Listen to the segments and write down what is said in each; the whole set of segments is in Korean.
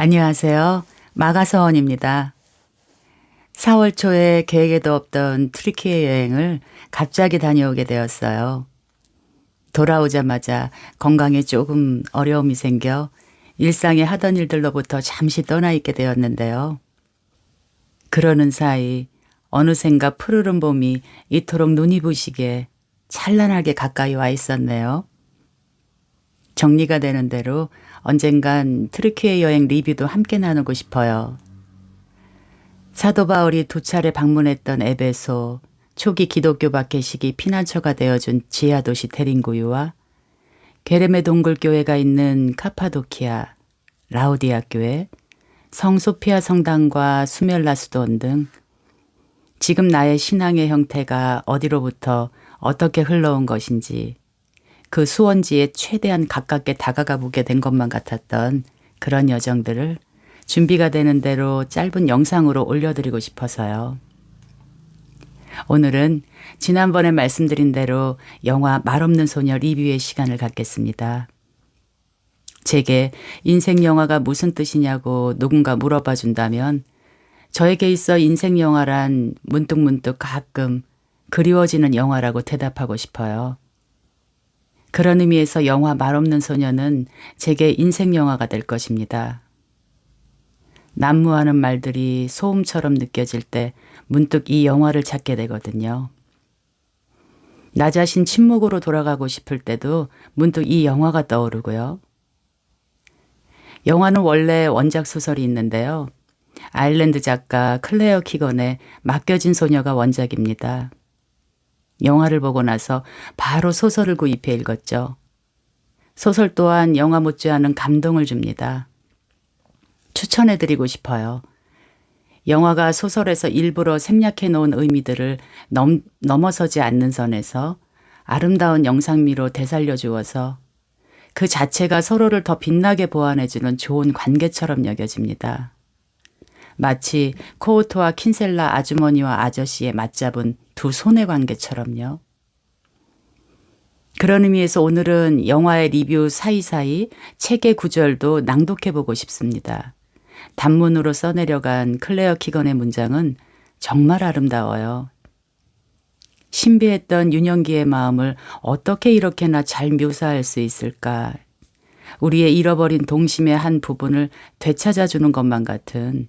안녕하세요. 마가서원입니다. 4월 초에 계획에도 없던 튀르키예 여행을 갑자기 다녀오게 되었어요. 돌아오자마자 건강에 조금 어려움이 생겨 일상의 하던 일들로부터 잠시 떠나 있게 되었는데요. 그러는 사이 어느샌가 푸르른 봄이 이토록 눈이 부시게 찬란하게 가까이 와 있었네요. 정리가 되는 대로 언젠간 튀르키예 여행 리뷰도 함께 나누고 싶어요. 사도 바울이 두 차례 방문했던 에베소, 초기 기독교 박해식이 피난처가 되어준 지하도시 데린구유와 게레메 동굴교회가 있는 카파도키아, 라우디아 교회, 성소피아 성당과 수멜라 수도원 등 지금 나의 신앙의 형태가 어디로부터 어떻게 흘러온 것인지 그 수원지에 최대한 가깝게 다가가 보게 된 것만 같았던 그런 여정들을 준비가 되는 대로 짧은 영상으로 올려드리고 싶어서요. 오늘은 지난번에 말씀드린 대로 영화 말없는 소녀 리뷰의 시간을 갖겠습니다. 제게 인생 영화가 무슨 뜻이냐고 누군가 물어봐 준다면 저에게 있어 인생 영화란 문득문득 가끔 그리워지는 영화라고 대답하고 싶어요. 그런 의미에서 영화 말없는 소녀는 제게 인생 영화가 될 것입니다. 난무하는 말들이 소음처럼 느껴질 때 문득 이 영화를 찾게 되거든요. 나 자신 침묵으로 돌아가고 싶을 때도 문득 이 영화가 떠오르고요. 영화는 원래 원작 소설이 있는데요. 아일랜드 작가 클레어 키건의 맡겨진 소녀가 원작입니다. 영화를 보고 나서 바로 소설을 구입해 읽었죠. 소설 또한 영화 못지않은 감동을 줍니다. 추천해드리고 싶어요. 영화가 소설에서 일부러 생략해 놓은 의미들을 넘어서지 않는 선에서 아름다운 영상미로 되살려 주어서 그 자체가 서로를 더 빛나게 보완해주는 좋은 관계처럼 여겨집니다. 마치 코오토와 킨셀라 아주머니와 아저씨의 맞잡은 두 손의 관계처럼요. 그런 의미에서 오늘은 영화의 리뷰 사이사이 책의 구절도 낭독해보고 싶습니다. 단문으로 써내려간 클레어 키건의 문장은 정말 아름다워요. 신비했던 윤영기의 마음을 어떻게 이렇게나 잘 묘사할 수 있을까? 우리의 잃어버린 동심의 한 부분을 되찾아주는 것만 같은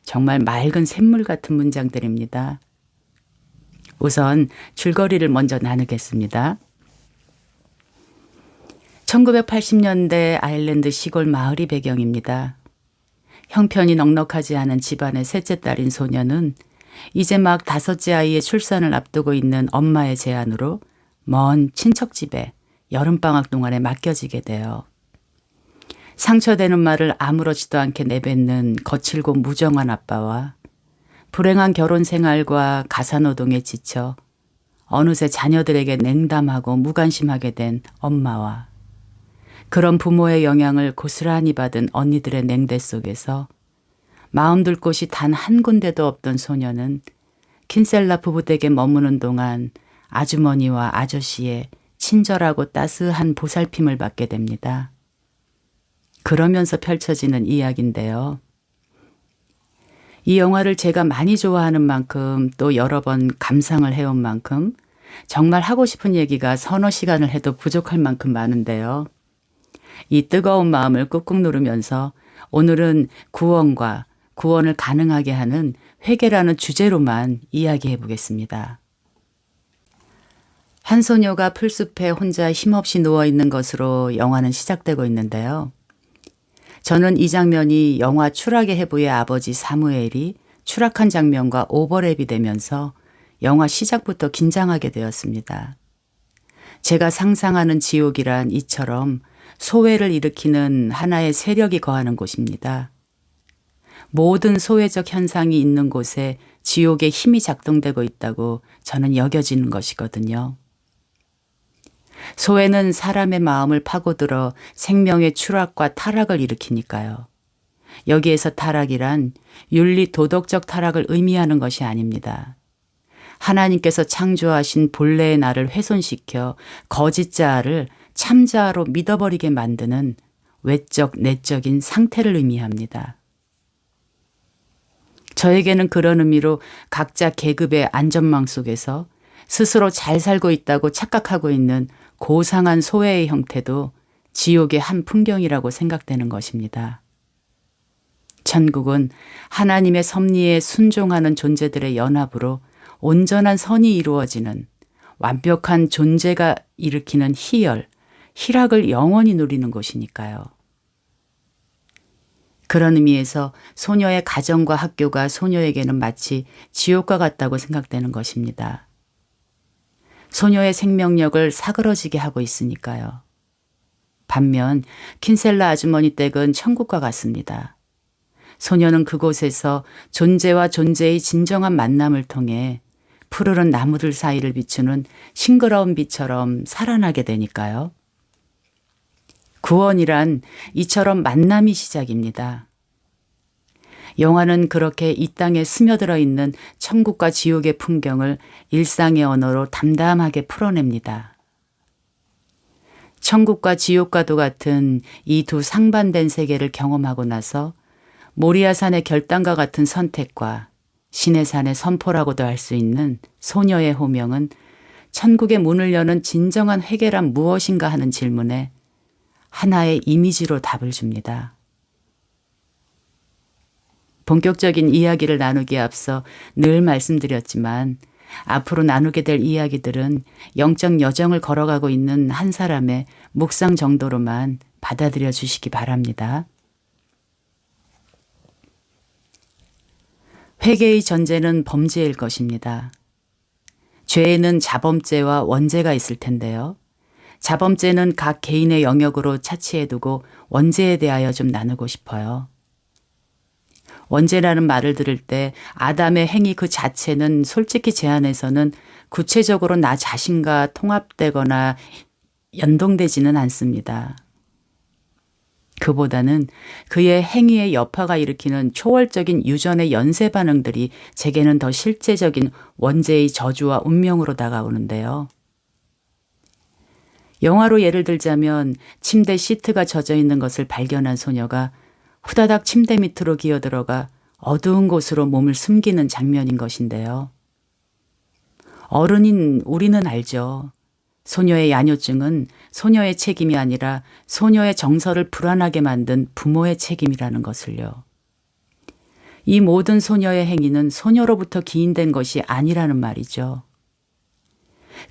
정말 맑은 샘물 같은 문장들입니다. 우선 줄거리를 먼저 나누겠습니다. 1980년대 아일랜드 시골 마을이 배경입니다. 형편이 넉넉하지 않은 집안의 셋째 딸인 소녀는 이제 막 다섯째 아이의 출산을 앞두고 있는 엄마의 제안으로 먼 친척집에 여름방학 동안에 맡겨지게 돼요. 상처되는 말을 아무렇지도 않게 내뱉는 거칠고 무정한 아빠와 불행한 결혼 생활과 가사노동에 지쳐 어느새 자녀들에게 냉담하고 무관심하게 된 엄마와 그런 부모의 영향을 고스란히 받은 언니들의 냉대 속에서 마음 둘 곳이 단 한 군데도 없던 소녀는 킨셀라 부부댁에 머무는 동안 아주머니와 아저씨의 친절하고 따스한 보살핌을 받게 됩니다. 그러면서 펼쳐지는 이야기인데요. 이 영화를 제가 많이 좋아하는 만큼 또 여러 번 감상을 해온 만큼 정말 하고 싶은 얘기가 서너 시간을 해도 부족할 만큼 많은데요. 이 뜨거운 마음을 꾹꾹 누르면서 오늘은 구원과 구원을 가능하게 하는 회개라는 주제로만 이야기해 보겠습니다. 한 소녀가 풀숲에 혼자 힘없이 누워있는 것으로 영화는 시작되고 있는데요. 저는 이 장면이 영화 추락의 해부의 아버지 사무엘이 추락한 장면과 오버랩이 되면서 영화 시작부터 긴장하게 되었습니다. 제가 상상하는 지옥이란 이처럼 소외를 일으키는 하나의 세력이 거하는 곳입니다. 모든 소외적 현상이 있는 곳에 지옥의 힘이 작동되고 있다고 저는 여겨지는 것이거든요. 소외는 사람의 마음을 파고들어 생명의 추락과 타락을 일으키니까요. 여기에서 타락이란 윤리 도덕적 타락을 의미하는 것이 아닙니다. 하나님께서 창조하신 본래의 나를 훼손시켜 거짓 자아를 참자아로 믿어버리게 만드는 외적, 내적인 상태를 의미합니다. 저에게는 그런 의미로 각자 계급의 안전망 속에서 스스로 잘 살고 있다고 착각하고 있는 고상한 소외의 형태도 지옥의 한 풍경이라고 생각되는 것입니다. 천국은 하나님의 섭리에 순종하는 존재들의 연합으로 온전한 선이 이루어지는 완벽한 존재가 일으키는 희열, 희락을 영원히 누리는 곳이니까요. 그런 의미에서 소녀의 가정과 학교가 소녀에게는 마치 지옥과 같다고 생각되는 것입니다. 소녀의 생명력을 사그러지게 하고 있으니까요. 반면 킨셀라 아주머니 댁은 천국과 같습니다. 소녀는 그곳에서 존재와 존재의 진정한 만남을 통해 푸르른 나무들 사이를 비추는 싱그러운 빛처럼 살아나게 되니까요. 구원이란 이처럼 만남이 시작입니다. 영화는 그렇게 이 땅에 스며들어 있는 천국과 지옥의 풍경을 일상의 언어로 담담하게 풀어냅니다. 천국과 지옥과도 같은 이 두 상반된 세계를 경험하고 나서 모리아산의 결단과 같은 선택과 신의 산의 선포라고도 할 수 있는 소녀의 호명은 천국의 문을 여는 진정한 회개란 무엇인가 하는 질문에 하나의 이미지로 답을 줍니다. 본격적인 이야기를 나누기에 앞서 늘 말씀드렸지만 앞으로 나누게 될 이야기들은 영적 여정을 걸어가고 있는 한 사람의 묵상 정도로만 받아들여 주시기 바랍니다. 회개의 전제는 범죄일 것입니다. 죄에는 자범죄와 원죄가 있을 텐데요. 자범죄는 각 개인의 영역으로 차치해 두고 원죄에 대하여 좀 나누고 싶어요. 원죄라는 말을 들을 때 아담의 행위 그 자체는 솔직히 제 안에서는 구체적으로 나 자신과 통합되거나 연동되지는 않습니다. 그보다는 그의 행위의 여파가 일으키는 초월적인 유전의 연쇄 반응들이 제게는 더 실제적인 원죄의 저주와 운명으로 다가오는데요. 영화로 예를 들자면 침대 시트가 젖어 있는 것을 발견한 소녀가 후다닥 침대 밑으로 기어들어가 어두운 곳으로 몸을 숨기는 장면인 것인데요. 어른인 우리는 알죠. 소녀의 야뇨증은 소녀의 책임이 아니라 소녀의 정서를 불안하게 만든 부모의 책임이라는 것을요. 이 모든 소녀의 행위는 소녀로부터 기인된 것이 아니라는 말이죠.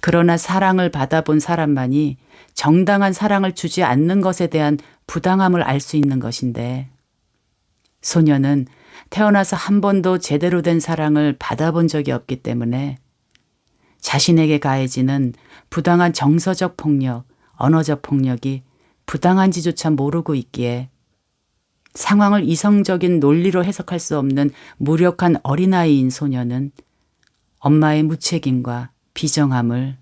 그러나 사랑을 받아본 사람만이 정당한 사랑을 주지 않는 것에 대한 부당함을 알 수 있는 것인데 소녀는 태어나서 한 번도 제대로 된 사랑을 받아본 적이 없기 때문에 자신에게 가해지는 부당한 정서적 폭력, 언어적 폭력이 부당한지조차 모르고 있기에 상황을 이성적인 논리로 해석할 수 없는 무력한 어린아이인 소녀는 엄마의 무책임과 비정함을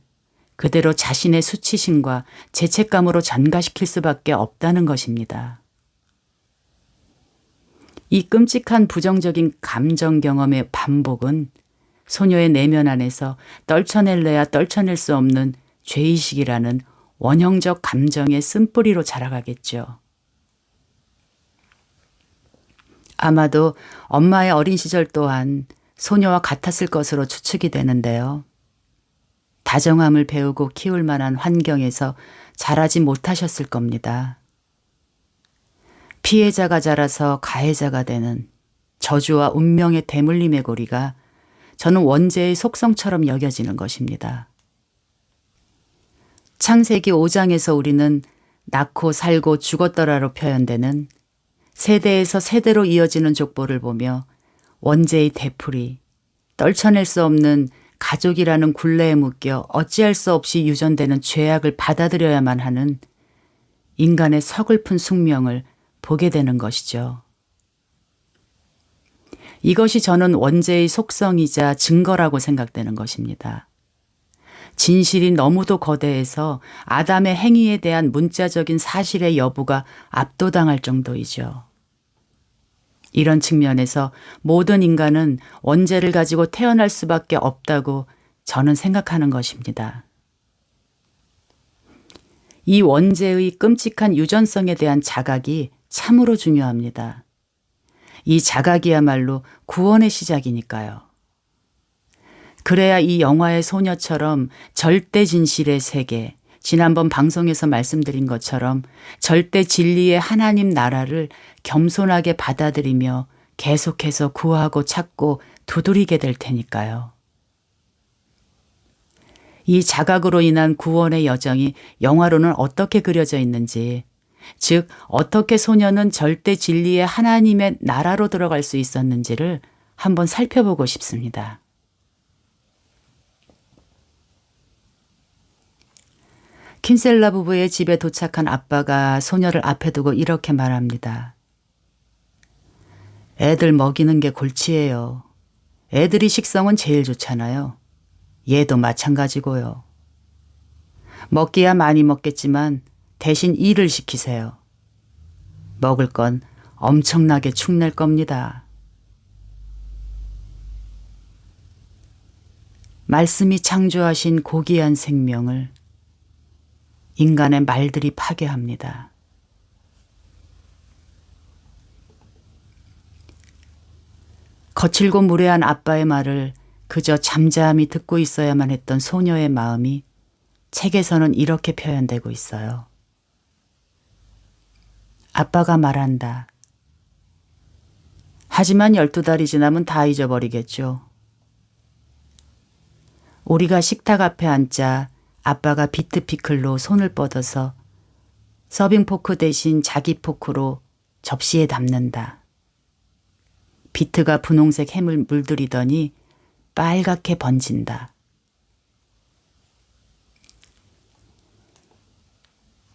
그대로 자신의 수치심과 죄책감으로 전가시킬 수밖에 없다는 것입니다. 이 끔찍한 부정적인 감정 경험의 반복은 소녀의 내면 안에서 떨쳐낼래야 떨쳐낼 수 없는 죄의식이라는 원형적 감정의 쓴뿌리로 자라가겠죠. 아마도 엄마의 어린 시절 또한 소녀와 같았을 것으로 추측이 되는데요. 다정함을 배우고 키울 만한 환경에서 자라지 못하셨을 겁니다. 피해자가 자라서 가해자가 되는 저주와 운명의 대물림의 고리가 저는 원죄의 속성처럼 여겨지는 것입니다. 창세기 5장에서 우리는 낳고 살고 죽었더라로 표현되는 세대에서 세대로 이어지는 족보를 보며 원죄의 되풀이, 떨쳐낼 수 없는 가족이라는 굴레에 묶여 어찌할 수 없이 유전되는 죄악을 받아들여야만 하는 인간의 서글픈 숙명을 보게 되는 것이죠. 이것이 저는 원죄의 속성이자 증거라고 생각되는 것입니다. 진실이 너무도 거대해서 아담의 행위에 대한 문자적인 사실의 여부가 압도당할 정도이죠. 이런 측면에서 모든 인간은 원죄를 가지고 태어날 수밖에 없다고 저는 생각하는 것입니다. 이 원죄의 끔찍한 유전성에 대한 자각이 참으로 중요합니다. 이 자각이야말로 구원의 시작이니까요. 그래야 이 영화의 소녀처럼 절대 진실의 세계, 지난번 방송에서 말씀드린 것처럼 절대 진리의 하나님 나라를 겸손하게 받아들이며 계속해서 구하고 찾고 두드리게 될 테니까요. 이 자각으로 인한 구원의 여정이 영화로는 어떻게 그려져 있는지, 즉 어떻게 소녀는 절대 진리의 하나님의 나라로 들어갈 수 있었는지를 한번 살펴보고 싶습니다. 킨셀라 부부의 집에 도착한 아빠가 소녀를 앞에 두고 이렇게 말합니다. 애들 먹이는 게 골치예요. 애들이 식성은 제일 좋잖아요. 얘도 마찬가지고요. 먹기야 많이 먹겠지만 대신 일을 시키세요. 먹을 건 엄청나게 축낼 겁니다. 말씀이 창조하신 고귀한 생명을 인간의 말들이 파괴합니다. 거칠고 무례한 아빠의 말을 그저 잠잠히 듣고 있어야만 했던 소녀의 마음이 책에서는 이렇게 표현되고 있어요. 아빠가 말한다. 하지만 12달이 지나면 다 잊어버리겠죠. 우리가 식탁 앞에 앉자 아빠가 비트 피클로 손을 뻗어서 서빙 포크 대신 자기 포크로 접시에 담는다. 비트가 분홍색 햄을 물들이더니 빨갛게 번진다.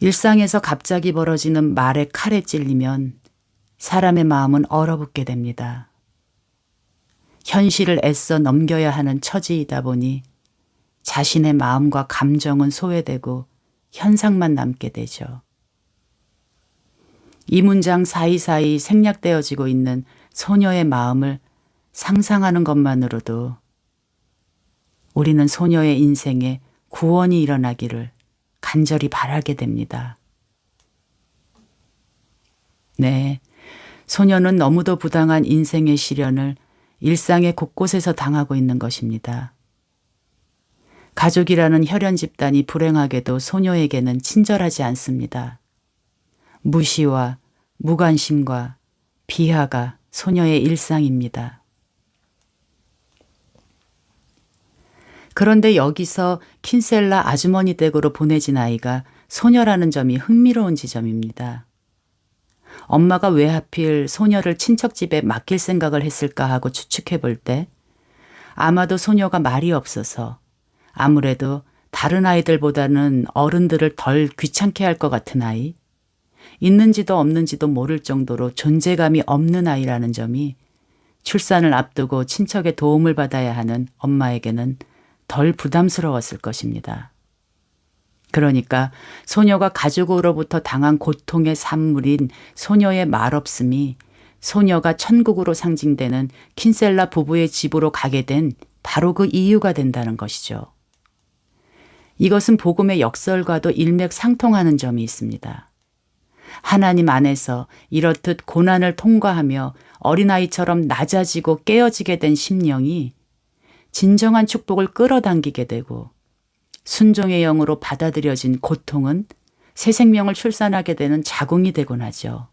일상에서 갑자기 벌어지는 말의 칼에 찔리면 사람의 마음은 얼어붙게 됩니다. 현실을 애써 넘겨야 하는 처지이다 보니 자신의 마음과 감정은 소외되고 현상만 남게 되죠. 이 문장 사이사이 생략되어지고 있는 소녀의 마음을 상상하는 것만으로도 우리는 소녀의 인생에 구원이 일어나기를 간절히 바라게 됩니다. 네, 소녀는 너무도 부당한 인생의 시련을 일상의 곳곳에서 당하고 있는 것입니다. 가족이라는 혈연 집단이 불행하게도 소녀에게는 친절하지 않습니다. 무시와 무관심과 비하가 소녀의 일상입니다. 그런데 여기서 킨셀라 아주머니 댁으로 보내진 아이가 소녀라는 점이 흥미로운 지점입니다. 엄마가 왜 하필 소녀를 친척집에 맡길 생각을 했을까 하고 추측해 볼 때 아마도 소녀가 말이 없어서 아무래도 다른 아이들보다는 어른들을 덜 귀찮게 할 것 같은 아이, 있는지도 없는지도 모를 정도로 존재감이 없는 아이라는 점이 출산을 앞두고 친척의 도움을 받아야 하는 엄마에게는 덜 부담스러웠을 것입니다. 그러니까 소녀가 가족으로부터 당한 고통의 산물인 소녀의 말없음이 소녀가 천국으로 상징되는 킨셀라 부부의 집으로 가게 된 바로 그 이유가 된다는 것이죠. 이것은 복음의 역설과도 일맥상통하는 점이 있습니다. 하나님 안에서 이렇듯 고난을 통과하며 어린아이처럼 낮아지고 깨어지게 된 심령이 진정한 축복을 끌어당기게 되고 순종의 영으로 받아들여진 고통은 새 생명을 출산하게 되는 자궁이 되곤 하죠.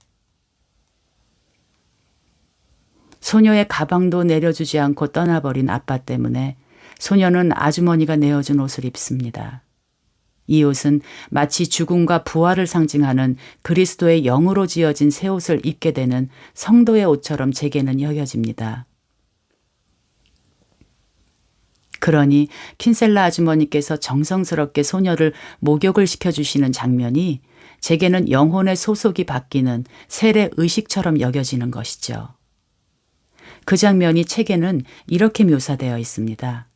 소녀의 가방도 내려주지 않고 떠나버린 아빠 때문에 소녀는 아주머니가 내어준 옷을 입습니다. 이 옷은 마치 죽음과 부활을 상징하는 그리스도의 영으로 지어진 새 옷을 입게 되는 성도의 옷처럼 제게는 여겨집니다. 그러니 킨셀라 아주머니께서 정성스럽게 소녀를 목욕을 시켜주시는 장면이 제게는 영혼의 소속이 바뀌는 세례 의식처럼 여겨지는 것이죠. 그 장면이 책에는 이렇게 묘사되어 있습니다.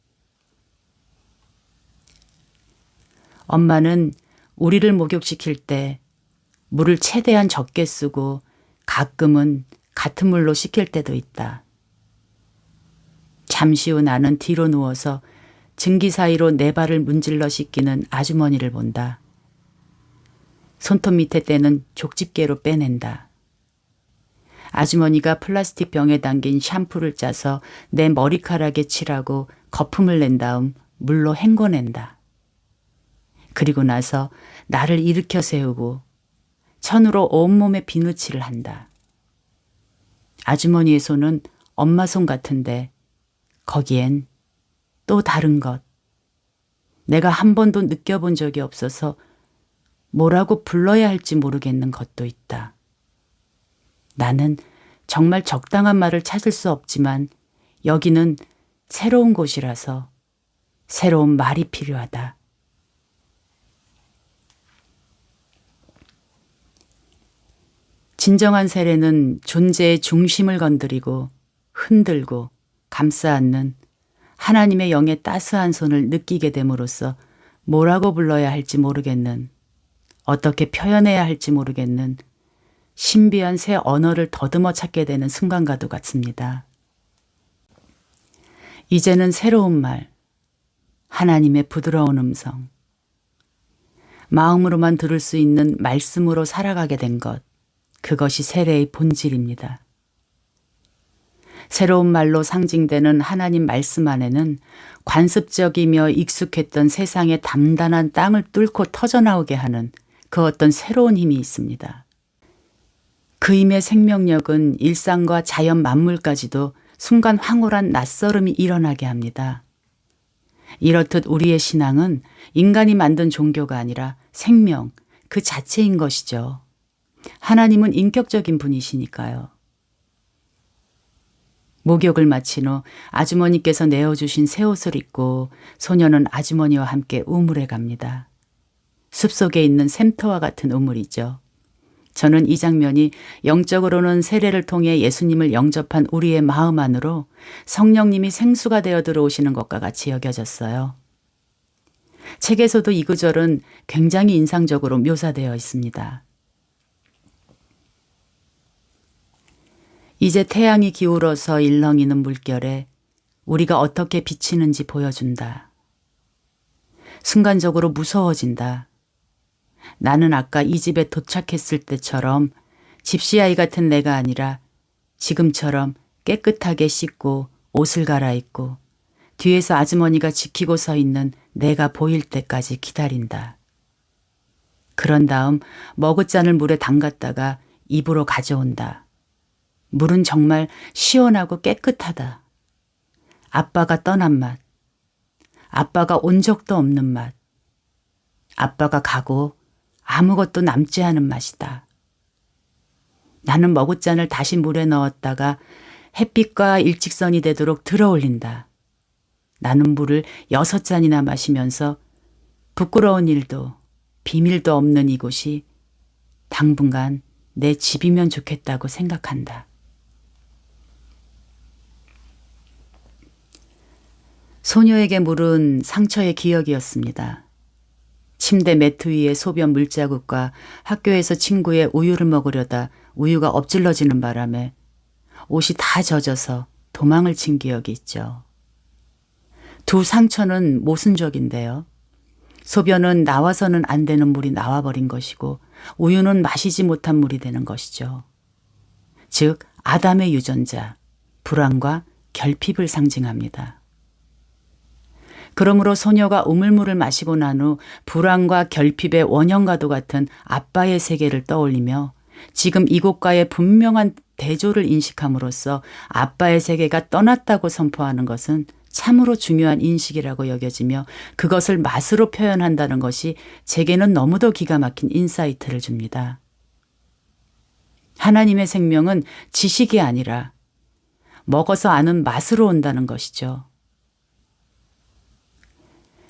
엄마는 우리를 목욕시킬 때 물을 최대한 적게 쓰고 가끔은 같은 물로 씻길 때도 있다. 잠시 후 나는 뒤로 누워서 증기 사이로 내 발을 문질러 씻기는 아주머니를 본다. 손톱 밑에 떼는 족집게로 빼낸다. 아주머니가 플라스틱 병에 담긴 샴푸를 짜서 내 머리카락에 칠하고 거품을 낸 다음 물로 헹궈낸다. 그리고 나서 나를 일으켜 세우고 천으로 온몸에 비누칠을 한다. 아주머니의 손은 엄마 손 같은데 거기엔 또 다른 것. 내가 한 번도 느껴본 적이 없어서 뭐라고 불러야 할지 모르겠는 것도 있다. 나는 정말 적당한 말을 찾을 수 없지만 여기는 새로운 곳이라서 새로운 말이 필요하다. 진정한 세례는 존재의 중심을 건드리고 흔들고 감싸 안는 하나님의 영의 따스한 손을 느끼게 됨으로써 뭐라고 불러야 할지 모르겠는, 어떻게 표현해야 할지 모르겠는 신비한 새 언어를 더듬어 찾게 되는 순간과도 같습니다. 이제는 새로운 말, 하나님의 부드러운 음성, 마음으로만 들을 수 있는 말씀으로 살아가게 된 것, 그것이 세례의 본질입니다. 새로운 말로 상징되는 하나님 말씀 안에는 관습적이며 익숙했던 세상의 단단한 땅을 뚫고 터져나오게 하는 그 어떤 새로운 힘이 있습니다. 그 힘의 생명력은 일상과 자연 만물까지도 순간 황홀한 낯설음이 일어나게 합니다. 이렇듯 우리의 신앙은 인간이 만든 종교가 아니라 생명 그 자체인 것이죠. 하나님은 인격적인 분이시니까요. 목욕을 마친 후 아주머니께서 내어주신 새 옷을 입고 소녀는 아주머니와 함께 우물에 갑니다. 숲속에 있는 샘터와 같은 우물이죠. 저는 이 장면이 영적으로는 세례를 통해 예수님을 영접한 우리의 마음 안으로 성령님이 생수가 되어 들어오시는 것과 같이 여겨졌어요. 책에서도 이 구절은 굉장히 인상적으로 묘사되어 있습니다. 이제 태양이 기울어서 일렁이는 물결에 우리가 어떻게 비치는지 보여준다. 순간적으로 무서워진다. 나는 아까 이 집에 도착했을 때처럼 집시아이 같은 내가 아니라 지금처럼 깨끗하게 씻고 옷을 갈아입고 뒤에서 아주머니가 지키고 서 있는 내가 보일 때까지 기다린다. 그런 다음 머그잔을 물에 담갔다가 입으로 가져온다. 물은 정말 시원하고 깨끗하다. 아빠가 떠난 맛. 아빠가 온 적도 없는 맛. 아빠가 가고 아무것도 남지 않은 맛이다. 나는 머그잔을 다시 물에 넣었다가 햇빛과 일직선이 되도록 들어 올린다. 나는 물을 6잔이나 마시면서 부끄러운 일도 비밀도 없는 이곳이 당분간 내 집이면 좋겠다고 생각한다. 소녀에게 물은 상처의 기억이었습니다. 침대 매트 위에 소변 물자국과 학교에서 친구의 우유를 먹으려다 우유가 엎질러지는 바람에 옷이 다 젖어서 도망을 친 기억이 있죠. 두 상처는 모순적인데요. 소변은 나와서는 안 되는 물이 나와버린 것이고 우유는 마시지 못한 물이 되는 것이죠. 즉 아담의 유전자, 불안과 결핍을 상징합니다. 그러므로 소녀가 우물물을 마시고 난 후 불안과 결핍의 원형과도 같은 아빠의 세계를 떠올리며 지금 이곳과의 분명한 대조를 인식함으로써 아빠의 세계가 떠났다고 선포하는 것은 참으로 중요한 인식이라고 여겨지며 그것을 맛으로 표현한다는 것이 제게는 너무도 기가 막힌 인사이트를 줍니다. 하나님의 생명은 지식이 아니라 먹어서 아는 맛으로 온다는 것이죠.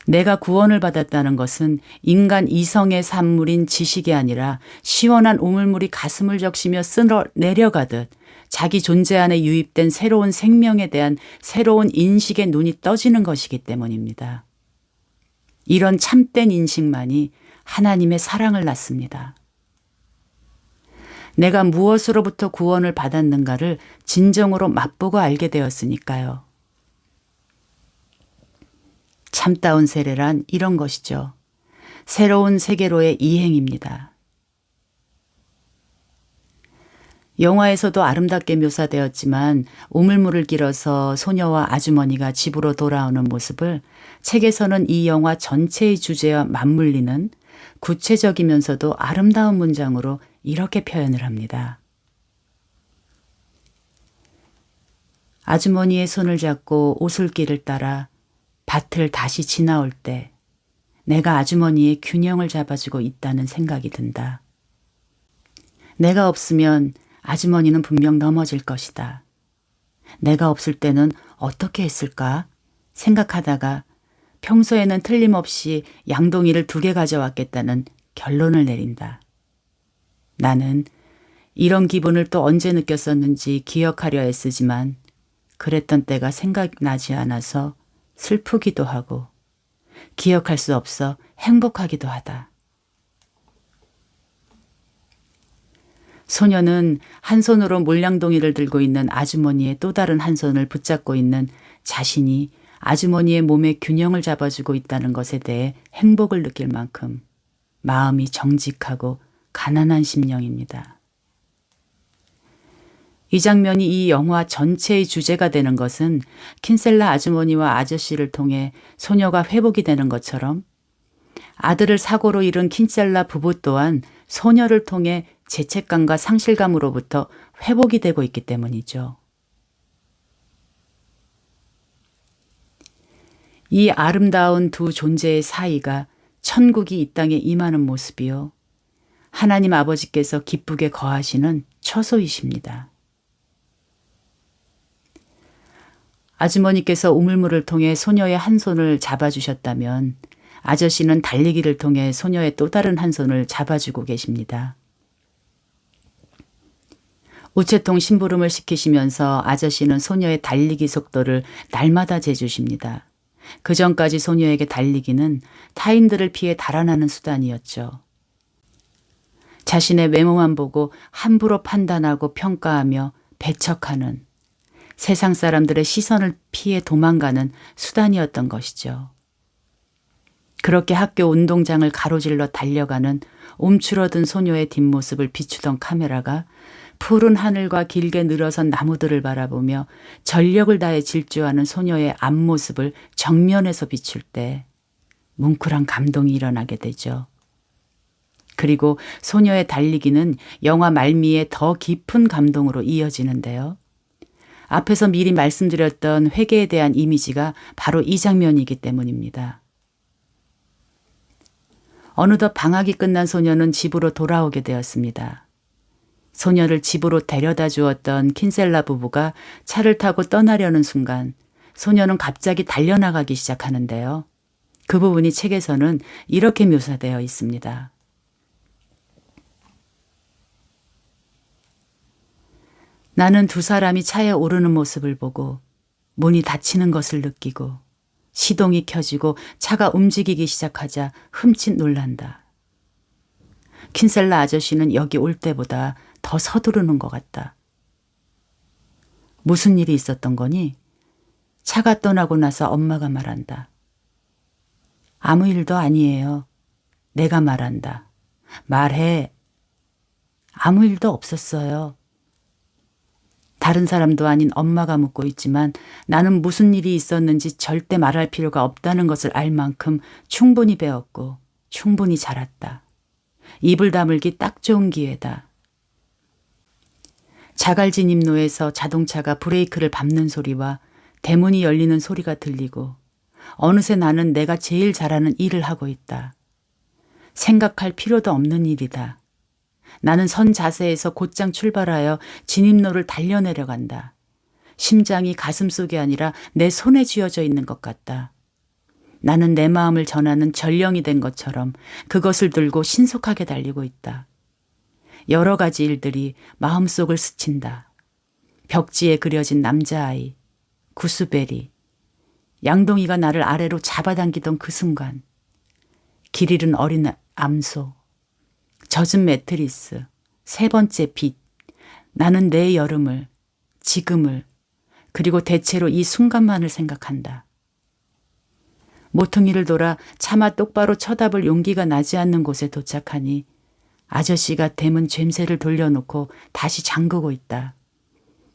내가 구원을 받았다는 것은 인간 이성의 산물인 지식이 아니라 시원한 우물물이 가슴을 적시며 쓸어 내려가듯 자기 존재 안에 유입된 새로운 생명에 대한 새로운 인식의 눈이 떠지는 것이기 때문입니다. 이런 참된 인식만이 하나님의 사랑을 낳습니다. 내가 무엇으로부터 구원을 받았는가를 진정으로 맛보고 알게 되었으니까요. 참다운 세례란 이런 것이죠. 새로운 세계로의 이행입니다. 영화에서도 아름답게 묘사되었지만 우물물을 길어서 소녀와 아주머니가 집으로 돌아오는 모습을 책에서는 이 영화 전체의 주제와 맞물리는 구체적이면서도 아름다운 문장으로 이렇게 표현을 합니다. 아주머니의 손을 잡고 오솔길을 따라 밭을 다시 지나올 때 내가 아주머니의 균형을 잡아주고 있다는 생각이 든다. 내가 없으면 아주머니는 분명 넘어질 것이다. 내가 없을 때는 어떻게 했을까 생각하다가 평소에는 틀림없이 양동이를 2개 가져왔겠다는 결론을 내린다. 나는 이런 기분을 또 언제 느꼈었는지 기억하려 애쓰지만 그랬던 때가 생각나지 않아서 슬프기도 하고 기억할 수 없어 행복하기도 하다. 소녀는 한 손으로 물량동이를 들고 있는 아주머니의 또 다른 한 손을 붙잡고 있는 자신이 아주머니의 몸의 균형을 잡아주고 있다는 것에 대해 행복을 느낄 만큼 마음이 정직하고 가난한 심령입니다. 이 장면이 이 영화 전체의 주제가 되는 것은 킨셀라 아주머니와 아저씨를 통해 소녀가 회복이 되는 것처럼 아들을 사고로 잃은 킨셀라 부부 또한 소녀를 통해 죄책감과 상실감으로부터 회복이 되고 있기 때문이죠. 이 아름다운 두 존재의 사이가 천국이 이 땅에 임하는 모습이요. 하나님 아버지께서 기쁘게 거하시는 처소이십니다. 아주머니께서 우물물을 통해 소녀의 한 손을 잡아주셨다면 아저씨는 달리기를 통해 소녀의 또 다른 한 손을 잡아주고 계십니다. 우체통 심부름을 시키시면서 아저씨는 소녀의 달리기 속도를 날마다 재주십니다. 그 전까지 소녀에게 달리기는 타인들을 피해 달아나는 수단이었죠. 자신의 외모만 보고 함부로 판단하고 평가하며 배척하는 세상 사람들의 시선을 피해 도망가는 수단이었던 것이죠. 그렇게 학교 운동장을 가로질러 달려가는 움츠러든 소녀의 뒷모습을 비추던 카메라가 푸른 하늘과 길게 늘어선 나무들을 바라보며 전력을 다해 질주하는 소녀의 앞모습을 정면에서 비출 때 뭉클한 감동이 일어나게 되죠. 그리고 소녀의 달리기는 영화 말미에 더 깊은 감동으로 이어지는데요. 앞에서 미리 말씀드렸던 회개에 대한 이미지가 바로 이 장면이기 때문입니다. 어느덧 방학이 끝난 소녀는 집으로 돌아오게 되었습니다. 소녀를 집으로 데려다 주었던 킨셀라 부부가 차를 타고 떠나려는 순간 소녀는 갑자기 달려나가기 시작하는데요. 그 부분이 책에서는 이렇게 묘사되어 있습니다. 나는 두 사람이 차에 오르는 모습을 보고 문이 닫히는 것을 느끼고 시동이 켜지고 차가 움직이기 시작하자 흠칫 놀란다. 킨셀라 아저씨는 여기 올 때보다 더 서두르는 것 같다. 무슨 일이 있었던 거니? 차가 떠나고 나서 엄마가 말한다. 아무 일도 아니에요. 내가 말한다. 말해. 아무 일도 없었어요. 다른 사람도 아닌 엄마가 묻고 있지만 나는 무슨 일이 있었는지 절대 말할 필요가 없다는 것을 알 만큼 충분히 배웠고 충분히 자랐다. 입을 다물기 딱 좋은 기회다. 자갈진입로에서 자동차가 브레이크를 밟는 소리와 대문이 열리는 소리가 들리고 어느새 나는 내가 제일 잘하는 일을 하고 있다. 생각할 필요도 없는 일이다. 나는 선 자세에서 곧장 출발하여 진입로를 달려내려간다. 심장이 가슴속이 아니라 내 손에 쥐어져 있는 것 같다. 나는 내 마음을 전하는 전령이 된 것처럼 그것을 들고 신속하게 달리고 있다. 여러 가지 일들이 마음속을 스친다. 벽지에 그려진 남자아이, 구스베리, 양동이가 나를 아래로 잡아당기던 그 순간, 길 잃은 어린 암소, 젖은 매트리스, 3번째 빛, 나는 내 여름을, 지금을, 그리고 대체로 이 순간만을 생각한다. 모퉁이를 돌아 차마 똑바로 쳐다볼 용기가 나지 않는 곳에 도착하니 아저씨가 대문 죬새를 돌려놓고 다시 잠그고 있다.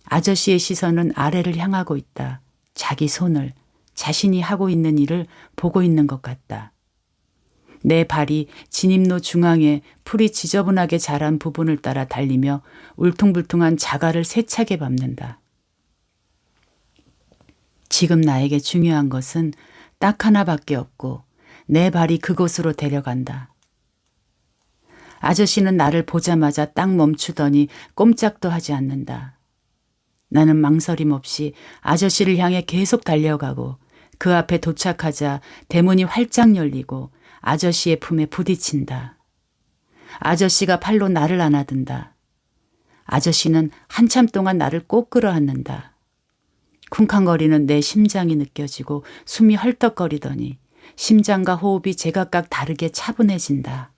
아저씨의 시선은 아래를 향하고 있다. 자기 손을, 자신이 하고 있는 일을 보고 있는 것 같다. 내 발이 진입로 중앙에 풀이 지저분하게 자란 부분을 따라 달리며 울퉁불퉁한 자갈을 세차게 밟는다. 지금 나에게 중요한 것은 딱 하나밖에 없고 내 발이 그곳으로 데려간다. 아저씨는 나를 보자마자 딱 멈추더니 꼼짝도 하지 않는다. 나는 망설임 없이 아저씨를 향해 계속 달려가고 그 앞에 도착하자 대문이 활짝 열리고 아저씨의 품에 부딪힌다. 아저씨가 팔로 나를 안아든다. 아저씨는 한참 동안 나를 꼭 끌어안는다. 쿵쾅거리는 내 심장이 느껴지고 숨이 헐떡거리더니 심장과 호흡이 제각각 다르게 차분해진다.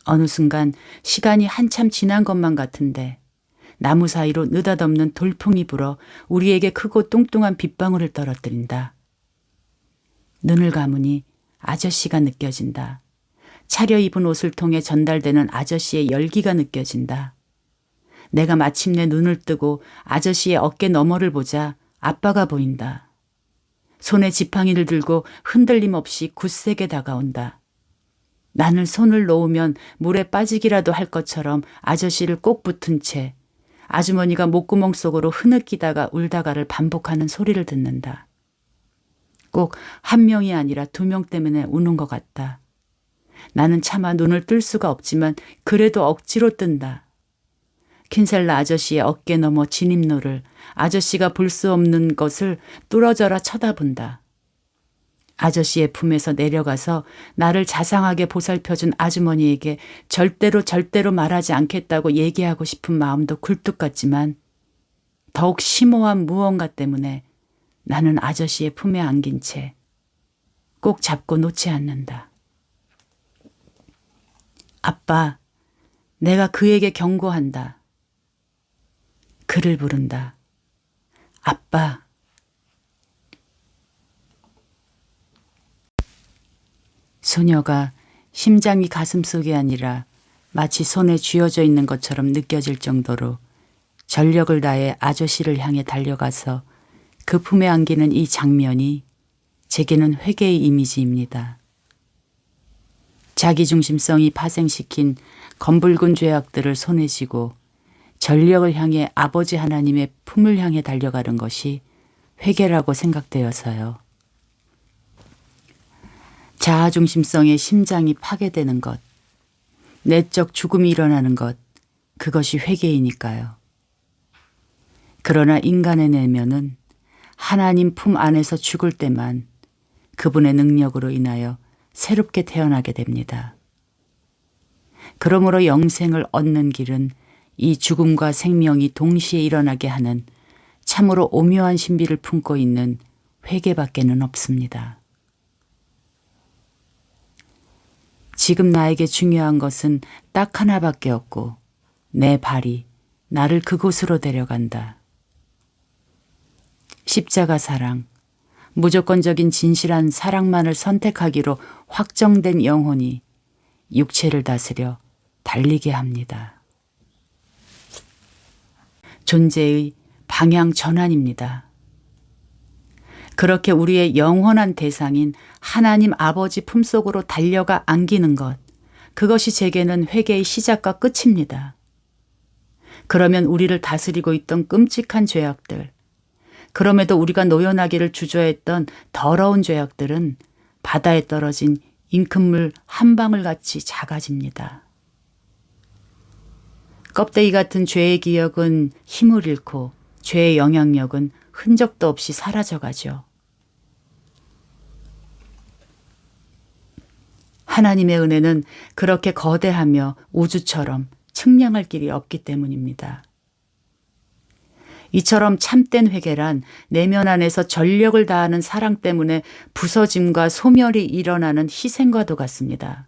어느 순간 시간이 한참 지난 것만 같은데 나무 사이로 느닷없는 돌풍이 불어 우리에게 크고 뚱뚱한 빗방울을 떨어뜨린다. 눈을 감으니 아저씨가 느껴진다. 차려입은 옷을 통해 전달되는 아저씨의 열기가 느껴진다. 내가 마침내 눈을 뜨고 아저씨의 어깨 너머를 보자 아빠가 보인다. 손에 지팡이를 들고 흔들림 없이 굳세게 다가온다. 나는 손을 놓으면 물에 빠지기라도 할 것처럼 아저씨를 꼭 붙은 채 아주머니가 목구멍 속으로 흐느끼다가 울다가를 반복하는 소리를 듣는다. 꼭 한 명이 아니라 2명 때문에 우는 것 같다. 나는 차마 눈을 뜰 수가 없지만 그래도 억지로 뜬다. 킨셀라 아저씨의 어깨 너머 진입로를 아저씨가 볼 수 없는 것을 뚫어져라 쳐다본다. 아저씨의 품에서 내려가서 나를 자상하게 보살펴준 아주머니에게 절대로 말하지 않겠다고 얘기하고 싶은 마음도 굴뚝 같지만 더욱 심오한 무언가 때문에 나는 아저씨의 품에 안긴 채 꼭 잡고 놓지 않는다. 아빠, 내가 그에게 경고한다. 그를 부른다. 아빠. 소녀가 심장이 가슴속이 아니라 마치 손에 쥐어져 있는 것처럼 느껴질 정도로 전력을 다해 아저씨를 향해 달려가서 그 품에 안기는 이 장면이 제게는 회개의 이미지입니다. 자기중심성이 파생시킨 검붉은 죄악들을 손에 쥐고 전력을 향해 아버지 하나님의 품을 향해 달려가는 것이 회개라고 생각되어서요. 자아중심성의 심장이 파괴되는 것, 내적 죽음이 일어나는 것, 그것이 회개이니까요. 그러나 인간의 내면은 하나님 품 안에서 죽을 때만 그분의 능력으로 인하여 새롭게 태어나게 됩니다. 그러므로 영생을 얻는 길은 이 죽음과 생명이 동시에 일어나게 하는 참으로 오묘한 신비를 품고 있는 회개밖에는 없습니다. 지금 나에게 중요한 것은 딱 하나밖에 없고 내 발이 나를 그곳으로 데려간다. 십자가 사랑, 무조건적인 진실한 사랑만을 선택하기로 확정된 영혼이 육체를 다스려 달리게 합니다. 존재의 방향 전환입니다. 그렇게 우리의 영원한 대상인 하나님 아버지 품속으로 달려가 안기는 것, 그것이 제게는 회개의 시작과 끝입니다. 그러면 우리를 다스리고 있던 끔찍한 죄악들, 그럼에도 우리가 노연하기를 주저했던 더러운 죄악들은 바다에 떨어진 잉크물 한 방울 같이 작아집니다. 껍데기 같은 죄의 기억은 힘을 잃고 죄의 영향력은 흔적도 없이 사라져가죠. 하나님의 은혜는 그렇게 거대하며 우주처럼 측량할 길이 없기 때문입니다. 이처럼 참된 회개란 내면 안에서 전력을 다하는 사랑 때문에 부서짐과 소멸이 일어나는 희생과도 같습니다.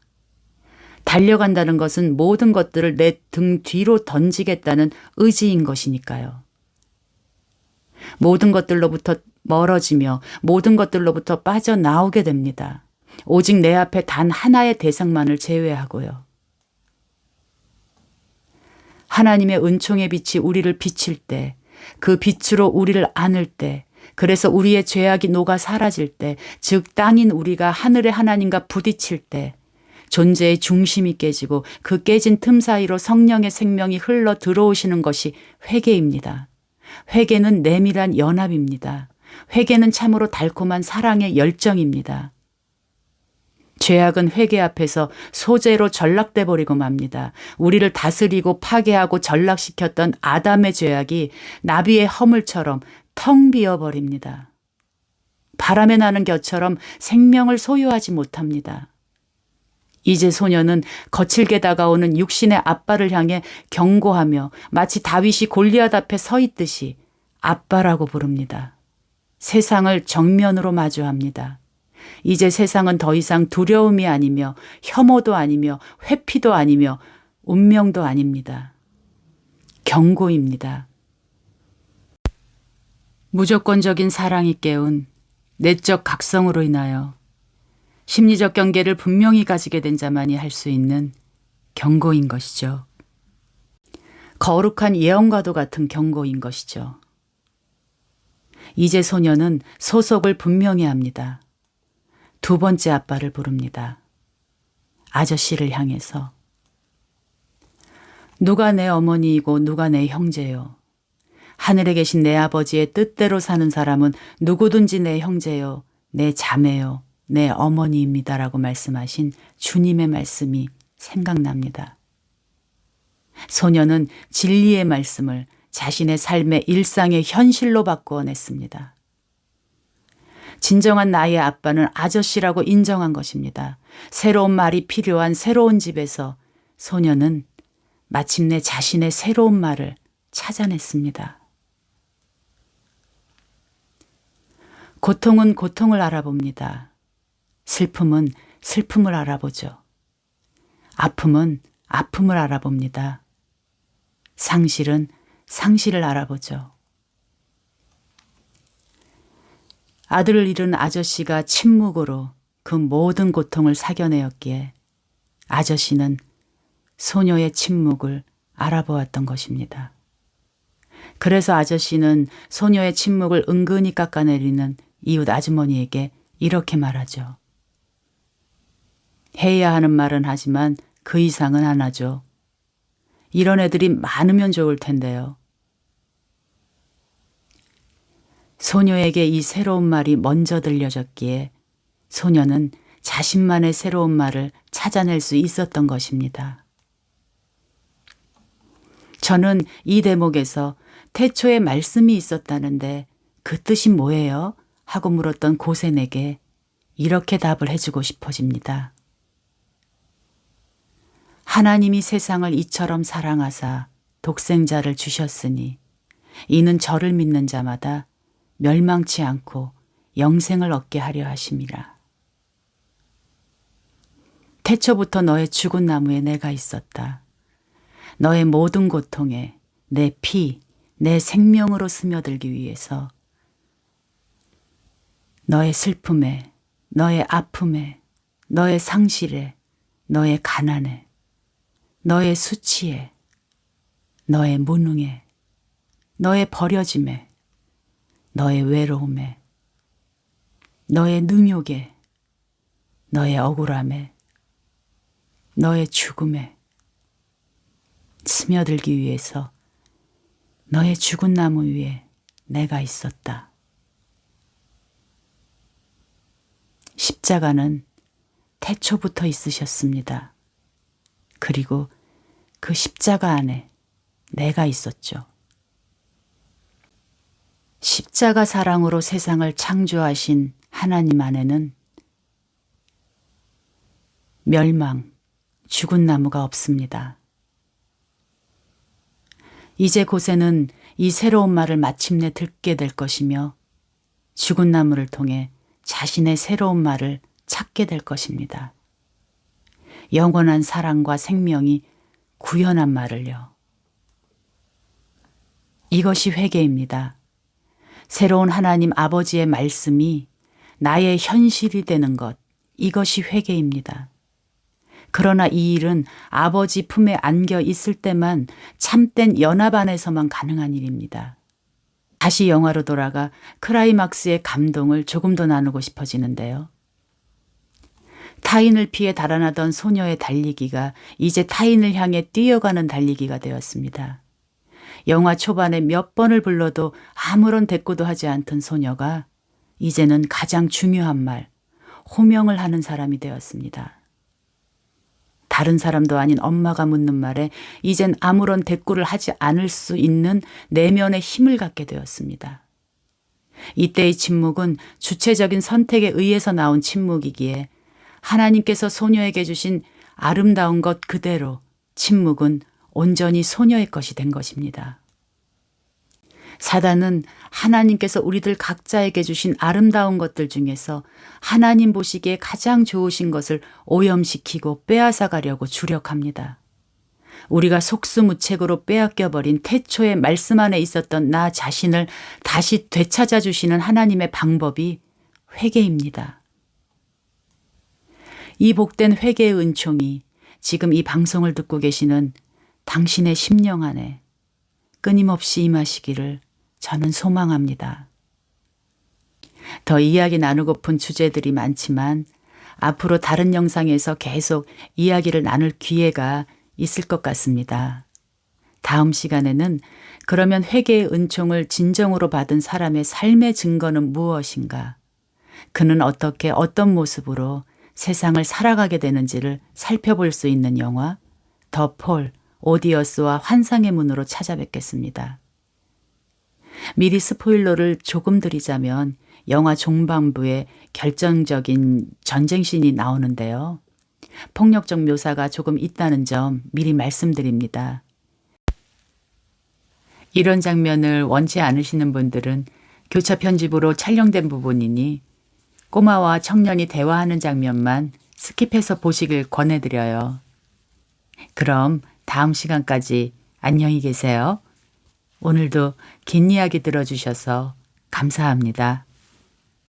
달려간다는 것은 모든 것들을 내 등 뒤로 던지겠다는 의지인 것이니까요. 모든 것들로부터 멀어지며 모든 것들로부터 빠져나오게 됩니다. 오직 내 앞에 단 하나의 대상만을 제외하고요. 하나님의 은총의 빛이 우리를 비칠 때, 그 빛으로 우리를 안을 때, 그래서 우리의 죄악이 녹아 사라질 때, 즉 땅인 우리가 하늘의 하나님과 부딪힐 때 존재의 중심이 깨지고 그 깨진 틈 사이로 성령의 생명이 흘러 들어오시는 것이 회개입니다. 회개는 내밀한 연합입니다. 회개는 참으로 달콤한 사랑의 열정입니다. 죄악은 회개 앞에서 소재로 전락돼 버리고 맙니다. 우리를 다스리고 파괴하고 전락시켰던 아담의 죄악이 나비의 허물처럼 텅 비어버립니다. 바람에 나는 겨처럼 생명을 소유하지 못합니다. 이제 소녀는 거칠게 다가오는 육신의 아빠를 향해 경고하며 마치 다윗이 골리앗 앞에 서 있듯이 아빠라고 부릅니다. 세상을 정면으로 마주합니다. 이제 세상은 더 이상 두려움이 아니며 혐오도 아니며 회피도 아니며 운명도 아닙니다. 경고입니다. 무조건적인 사랑이 깨운 내적 각성으로 인하여 심리적 경계를 분명히 가지게 된 자만이 할 수 있는 경고인 것이죠. 거룩한 예언과도 같은 경고인 것이죠. 이제 소녀는 소속을 분명히 합니다. 두 번째 아빠를 부릅니다. 아저씨를 향해서. 누가 내 어머니이고 누가 내 형제요. 하늘에 계신 내 아버지의 뜻대로 사는 사람은 누구든지 내 형제요, 내 자매요, 내 어머니입니다라고 말씀하신 주님의 말씀이 생각납니다. 소녀는 진리의 말씀을 자신의 삶의 일상의 현실로 바꾸어냈습니다. 진정한 나의 아빠는 아저씨라고 인정한 것입니다. 새로운 말이 필요한 새로운 집에서 소녀는 마침내 자신의 새로운 말을 찾아냈습니다. 고통은 고통을 알아봅니다. 슬픔은 슬픔을 알아보죠. 아픔은 아픔을 알아봅니다. 상실은 상실을 알아보죠. 아들을 잃은 아저씨가 침묵으로 그 모든 고통을 사겨내었기에 아저씨는 소녀의 침묵을 알아보았던 것입니다. 그래서 아저씨는 소녀의 침묵을 은근히 깎아내리는 이웃 아주머니에게 이렇게 말하죠. 해야 하는 말은 하지만 그 이상은 안 하죠. 이런 애들이 많으면 좋을 텐데요. 소녀에게 이 새로운 말이 먼저 들려졌기에 소녀는 자신만의 새로운 말을 찾아낼 수 있었던 것입니다. 저는 이 대목에서 태초에 말씀이 있었다는데 그 뜻이 뭐예요? 하고 물었던 고센에게 이렇게 답을 해주고 싶어집니다. 하나님이 세상을 이처럼 사랑하사 독생자를 주셨으니 이는 저를 믿는 자마다 멸망치 않고 영생을 얻게 하려 하심이라. 태초부터 너의 죽은 나무에 내가 있었다. 너의 모든 고통에 내 피, 내 생명으로 스며들기 위해서 너의 슬픔에, 너의 아픔에, 너의 상실에, 너의 가난에, 너의 수치에, 너의 무능에, 너의 버려짐에, 너의 외로움에, 너의 능욕에, 너의 억울함에, 너의 죽음에 스며들기 위해서 너의 죽은 나무 위에 내가 있었다. 십자가는 태초부터 있으셨습니다. 그리고 그 십자가 안에 내가 있었죠. 십자가 사랑으로 세상을 창조하신 하나님 안에는 멸망, 죽은 나무가 없습니다. 이제 고센은 이 새로운 말을 마침내 듣게 될 것이며 죽은 나무를 통해 자신의 새로운 말을 찾게 될 것입니다. 영원한 사랑과 생명이 구현한 말을요. 이것이 회개입니다. 새로운 하나님 아버지의 말씀이 나의 현실이 되는 것, 이것이 회개입니다. 그러나 이 일은 아버지 품에 안겨 있을 때만 참된 연합 안에서만 가능한 일입니다. 다시 영화로 돌아가 클라이막스의 감동을 조금 더 나누고 싶어지는데요. 타인을 피해 달아나던 소녀의 달리기가 이제 타인을 향해 뛰어가는 달리기가 되었습니다. 영화 초반에 몇 번을 불러도 아무런 대꾸도 하지 않던 소녀가 이제는 가장 중요한 말, 호명을 하는 사람이 되었습니다. 다른 사람도 아닌 엄마가 묻는 말에 이젠 아무런 대꾸를 하지 않을 수 있는 내면의 힘을 갖게 되었습니다. 이때의 침묵은 주체적인 선택에 의해서 나온 침묵이기에 하나님께서 소녀에게 주신 아름다운 것 그대로 침묵은 온전히 소녀의 것이 된 것입니다. 사단은 하나님께서 우리들 각자에게 주신 아름다운 것들 중에서 하나님 보시기에 가장 좋으신 것을 오염시키고 빼앗아가려고 주력합니다. 우리가 속수무책으로 빼앗겨버린 태초의 말씀 안에 있었던 나 자신을 다시 되찾아 주시는 하나님의 방법이 회개입니다. 이 복된 회개의 은총이 지금 이 방송을 듣고 계시는 당신의 심령 안에 끊임없이 임하시기를 저는 소망합니다. 더 이야기 나누고픈 주제들이 많지만 앞으로 다른 영상에서 계속 이야기를 나눌 기회가 있을 것 같습니다. 다음 시간에는 그러면 회개의 은총을 진정으로 받은 사람의 삶의 증거는 무엇인가? 그는 어떻게 어떤 모습으로 세상을 살아가게 되는지를 살펴볼 수 있는 영화 더 폴, 오디어스와 환상의 문으로 찾아뵙겠습니다. 미리 스포일러를 조금 드리자면 영화 종반부에 결정적인 전쟁씬이 나오는데요. 폭력적 묘사가 조금 있다는 점 미리 말씀드립니다. 이런 장면을 원치 않으시는 분들은 교차 편집으로 촬영된 부분이니 꼬마와 청년이 대화하는 장면만 스킵해서 보시길 권해드려요. 그럼 다음 시간까지 안녕히 계세요. 오늘도 긴 이야기 들어주셔서 감사합니다.